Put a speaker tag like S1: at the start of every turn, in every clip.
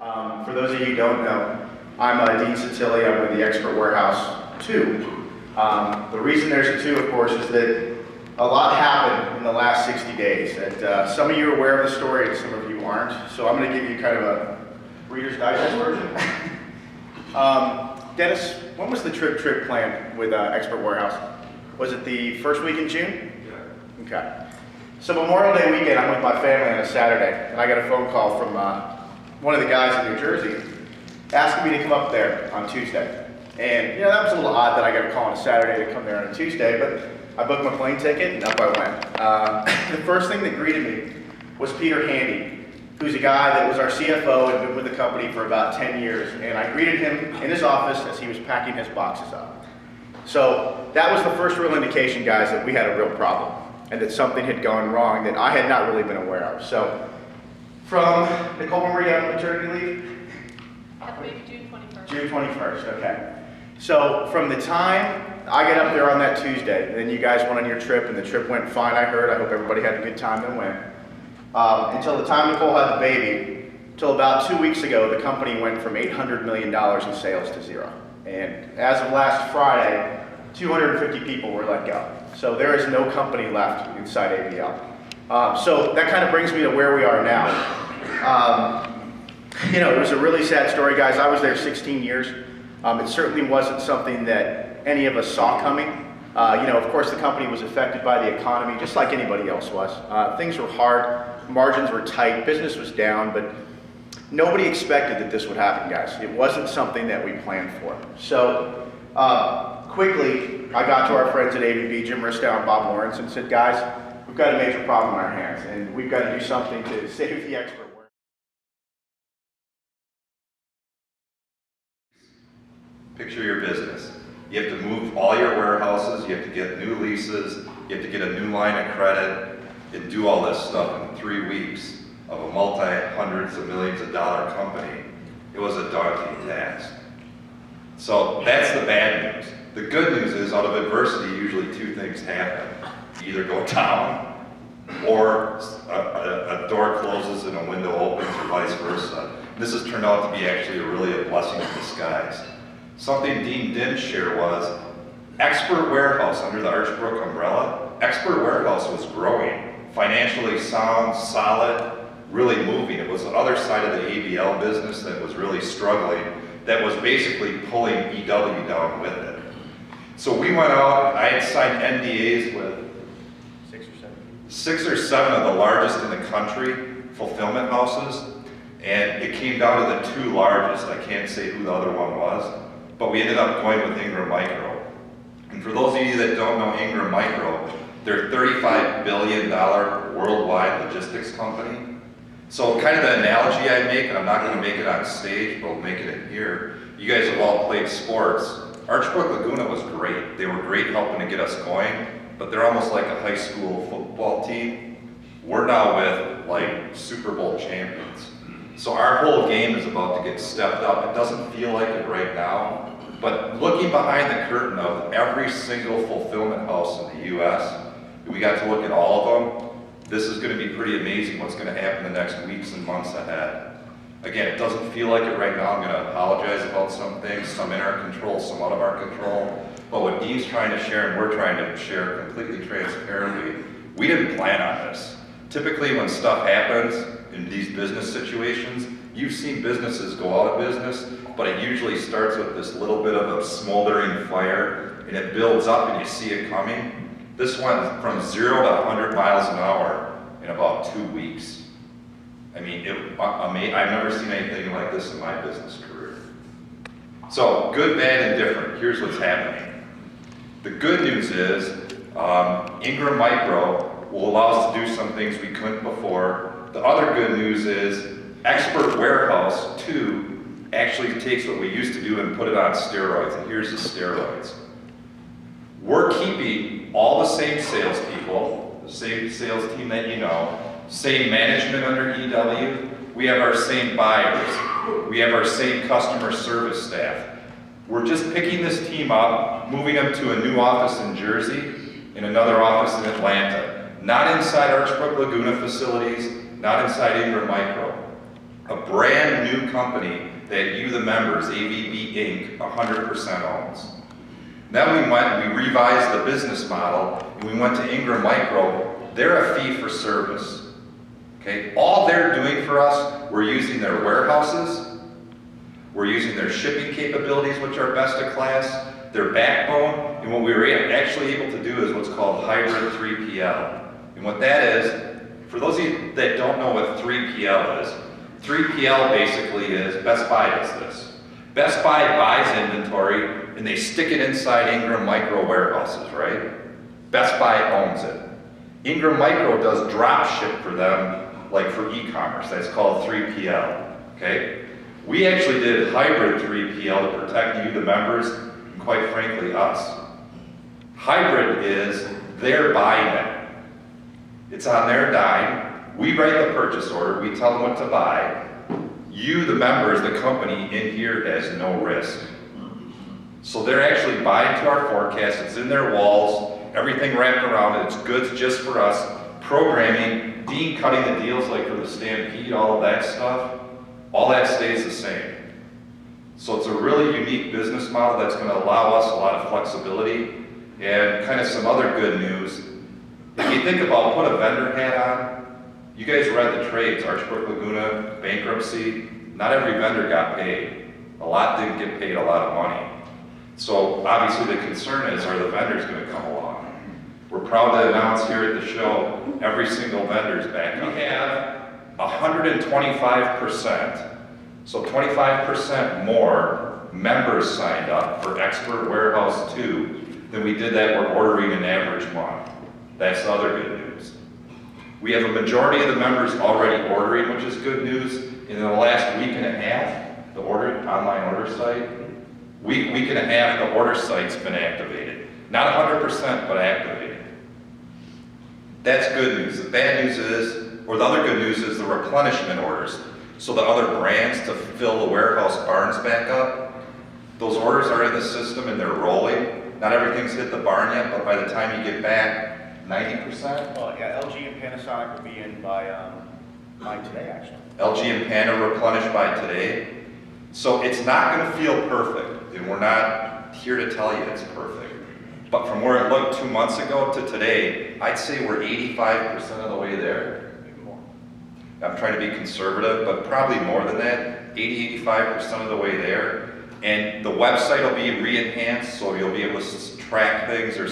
S1: For those of you who don't know, I'm Dean Satilli. I'm with the Expert Warehouse 2. The reason there's a 2, of course, is that a lot happened in the last 60 days. And some of you are aware of the story and some of you aren't. So I'm going to give you kind of a Reader's Digest version. Dennis, when was the trip planned with Expert Warehouse? Was it the first week in June? Yeah. Okay. So Memorial Day weekend, I'm with my family on a Saturday, and I got a phone call from one of the guys in New Jersey asking me to come up there on Tuesday. And you know, that was a little odd that I got a call on a Saturday to come there on a Tuesday, but I booked my plane ticket and up I went. The first thing that greeted me was Peter Handy, who's a guy that was our CFO and been with the company for about 10 years. And I greeted him in his office as he was packing his boxes up. So that was the first real indication, guys, that we had a real problem and that something had gone wrong that I had not really been aware of. So from Nicole, when were you on maternity leave?
S2: Maybe June 21st.
S1: June 21st, okay. So from the time I get up there on that Tuesday, then you guys went on your trip and the trip went fine, I heard. I hope everybody had a good time that went. Until the time Nicole had the baby, till about 2 weeks ago, the company went from $800 million in sales to 0. And as of last Friday, 250 people were let go. So there is no company left inside ABL. So that kind of brings me to where we are now. You know, it was a really sad story, guys. I was there 16 years. It certainly wasn't something that any of us saw coming. You know, of course, the company was affected by the economy, just like anybody else was. Things were hard, margins were tight, business was down, but nobody expected that this would happen, guys. It wasn't something that we planned for. So quickly, I got to our friends at ABB, Jim Ristow and Bob Lawrence, and said, guys, we've got a major problem on our hands, and we've got to do something to save the Expert.
S3: Picture your business. You have to move all your warehouses, you have to get new leases, you have to get a new line of credit, and do all this stuff in 3 weeks of a multi-hundreds of millions of dollar company. It was a daunting task. So that's the bad news. The good news is, out of adversity, usually 2 things happen. You either go down, or a door closes and a window opens, or vice versa. This has turned out to be actually really a blessing in disguise. Something Dean didn't share was Expert Warehouse under the Archbrook umbrella. Expert Warehouse was growing, financially sound, solid, really moving. It was the other side of the ABL business that was really struggling, that was basically pulling EW down with it. So we went out, I had signed NDAs with 6 or 7 of the largest in the country, fulfillment houses, and it came down to the 2 largest. I can't say who the other one was, but we ended up going with Ingram Micro. And for those of you that don't know Ingram Micro, they're a $35 billion worldwide logistics company. So kind of the analogy I make, and I'm not going to make it on stage, but I'll make it in here. You guys have all played sports. Archbrook Laguna was great. They were great helping to get us going, but they're almost like a high school football team. We're now with like Super Bowl champions. So our whole game is about to get stepped up. It doesn't feel like it right now, but looking behind the curtain of every single fulfillment house in the US, we got to look at all of them. This is going to be pretty amazing what's going to happen the next weeks and months ahead. Again, it doesn't feel like it right now. I'm going to apologize about some things, some in our control, some out of our control. But what Dean's trying to share and we're trying to share completely transparently, we didn't plan on this. Typically when stuff happens in these business situations, you've seen businesses go out of business, but it usually starts with this little bit of a smoldering fire and it builds up and you see it coming. This went from 0 to 100 miles an hour in about 2 weeks. I mean, I've never seen anything like this in my business career. So, good, bad, and different. Here's what's happening. The good news is, Ingram Micro will allow us to do some things we couldn't before. The other good news is, Expert Warehouse 2 actually takes what we used to do and put it on steroids, and here's the steroids. We're keeping all the same salespeople, the same sales team that you know, same management under EW. We have our same buyers. We have our same customer service staff. We're just picking this team up, moving them to a new office in Jersey and another office in Atlanta. Not inside Archbrook Laguna facilities, not inside Ingram Micro. a brand new company that you, the members, AVB Inc., 100% owns. Then we revised the business model, and we went to Ingram Micro. They're a fee for service. Okay, all they're doing for us, we're using their warehouses, we're using their shipping capabilities, which are best of class, their backbone, and what we were actually able to do is what's called hybrid 3PL. And what that is, for those of you that don't know what 3PL is, 3PL basically is, Best Buy does this. Best Buy buys inventory and they stick it inside Ingram Micro warehouses, right? Best Buy owns it. Ingram Micro does drop ship for them, like for e-commerce. That's called 3PL, okay? We actually did hybrid 3PL to protect you, the members, and quite frankly, us. Hybrid is they're buying it. It's on their dime. We write the purchase order. We tell them what to buy. You, the members, the company in here has no risk. So they're actually buying to our forecast. It's in their walls. Everything wrapped around it. It's goods just for us. Programming, Dean cutting the deals like for the Stampede, all of that stuff, all that stays the same. So it's a really unique business model that's going to allow us a lot of flexibility and kind of some other good news. If you think about put a vendor hat on, you guys read the trades, Archbrook Laguna, bankruptcy, not every vendor got paid. A lot didn't get paid a lot of money. So obviously the concern is, are the vendors going to come along? We're proud to announce here at the show, every single vendor's back up. We have 125%, so 25% more members signed up for Expert Warehouse 2 than we did that we're ordering an average month. That's the other good news. We have a majority of the members already ordering, which is good news. In the last week and a half, the online order site, week and a half, the order site's been activated. Not 100%, but activated. That's good news. The bad news is, or the other good news is the replenishment orders. So the other brands to fill the warehouse barns back up, those orders are in the system and they're rolling. Not everything's hit the barn yet, but by the time you get back, 90%?
S1: Well, yeah, LG and Panasonic will be in by today, actually.
S3: LG and Panda replenished by today. So it's not going to feel perfect, and we're not here to tell you it's perfect. But from where it looked 2 months ago to today, I'd say we're 85% of the way there.
S1: Maybe more.
S3: I'm trying to be conservative, but probably more than that, 85% of the way there. And the website will be re-enhanced, so you'll be able to track things or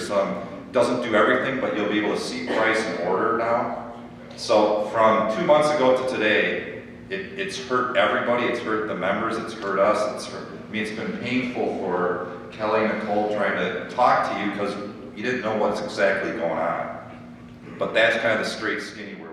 S3: doesn't do everything, but you'll be able to see price and order now. So from 2 months ago to today, it's hurt everybody. It's hurt the members. It's hurt us. It's been painful for Kelly and Nicole trying to talk to you because you didn't know what's exactly going on. But that's kind of the straight, skinny word.